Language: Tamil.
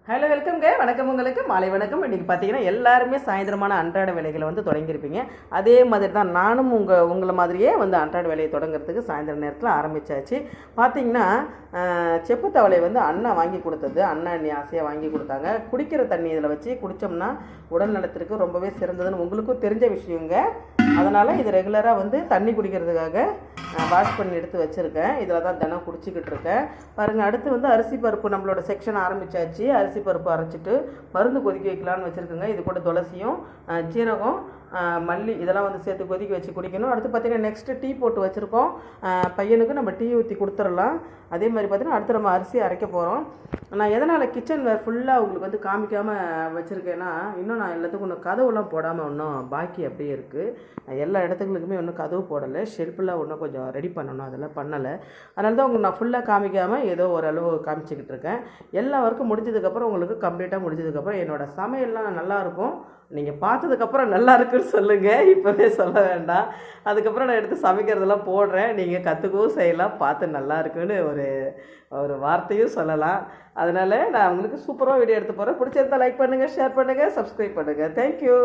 ஹலோ வெல்கம்ங்க. வணக்கம், உங்களுக்கு மாலை வணக்கம். இன்றைக்கி பார்த்தீங்கன்னா எல்லாருமே சாயந்தரமான அன்றாட வேலைகளை வந்து தொடங்கியிருப்பீங்க. அதே மாதிரி தான் நானும் உங்களை மாதிரியே வந்து அன்றாட வேலையை தொடங்குறதுக்கு சாயந்தர நேரத்தில் ஆரம்பித்தாச்சு. பார்த்தீங்கன்னா செப்பு தவளை வந்து அண்ணா வாங்கி கொடுத்தது. அண்ணா அண்ணி ஆசையாக வாங்கி கொடுத்தாங்க. குடிக்கிற தண்ணி இதில் வச்சு குடித்தோம்னா உடல் நலத்திற்கு ரொம்பவே சிறந்ததுன்னு உங்களுக்கும் தெரிஞ்ச விஷயங்க. அதனால் இது ரெகுலராக வந்து தண்ணி குடிக்கிறதுக்காக வாஷ் பண்ணி எடுத்து வச்சுருக்கேன். இதில் தான் தினம் குடிச்சிக்கிட்டு இருக்கேன். பாருங்கள், அடுத்து வந்து அரிசி பருப்பு நம்மளோட செக்ஷன் ஆரம்பித்தாச்சு. அரிசி பருப்பு அரைச்சிட்டு மருந்து கொதிக்க வைக்கலான்னு வச்சுருக்கேங்க. இது கூட துளசியும் சீரகம் மல்லி இதெல்லாம் வந்து சேர்த்து கொதிக்க வச்சு குடிக்கணும். அடுத்து பார்த்திங்கன்னா நெக்ஸ்ட்டு டீ போட்டு வச்சுருக்கோம். பையனுக்கு நம்ம டீ ஊற்றி கொடுத்துடலாம். அதே மாதிரி பார்த்திங்கன்னா அடுத்து நம்ம அரிசி அரைக்க போகிறோம். நான் எதனால் கிச்சன் வேர் ஃபுல்லாக உங்களுக்கு வந்து காமிக்காமல் வச்சுருக்கேன்னா, இன்னும் நான் எல்லாத்துக்கும் இன்னும் கதவுலாம் போடாமல் இன்னும் பாக்கி அப்படியே இருக்குது. எல்லா இடத்துங்களுக்குமே இன்னும் கதவு போடலை. ஷெல்ஃபெல்லாம் இன்னும் கொஞ்சம் ரெடி பண்ணணும், அதெல்லாம் பண்ணலை. அதனால தான் உங்களுக்கு நான் ஃபுல்லாக காமிக்காமல் ஏதோ ஓரளவு காமிச்சிக்கிட்டு இருக்கேன். எல்லா ஒர்க்கும் முடிஞ்சதுக்கப்புறம் உங்களுக்கு கம்ப்ளீட்டாக முடிஞ்சதுக்கப்புறம் என்னோடய சமையல்லாம் நல்லாயிருக்கும். நீங்கள் பார்த்ததுக்கப்புறம் நல்லா இருக்குன்னு சொல்லுங்கள், இப்போவே சொல்ல வேண்டாம். அதுக்கப்புறம் நான் எடுத்து சமைக்கிறதெல்லாம் போடுறேன். நீங்கள் கற்றுக்கவும் செய்யலாம், பார்த்து நல்லா இருக்குன்னு ஒரு வார்த்தையும் சொல்லலாம். அதனால் நான் உங்களுக்கு சூப்பராக வீடியோ எடுத்து போகிறேன். பிடிச்சிருந்தா லைக் பண்ணுங்கள், ஷேர் பண்ணுங்கள், சப்ஸ்கிரைப் பண்ணுங்கள். தேங்க்யூ.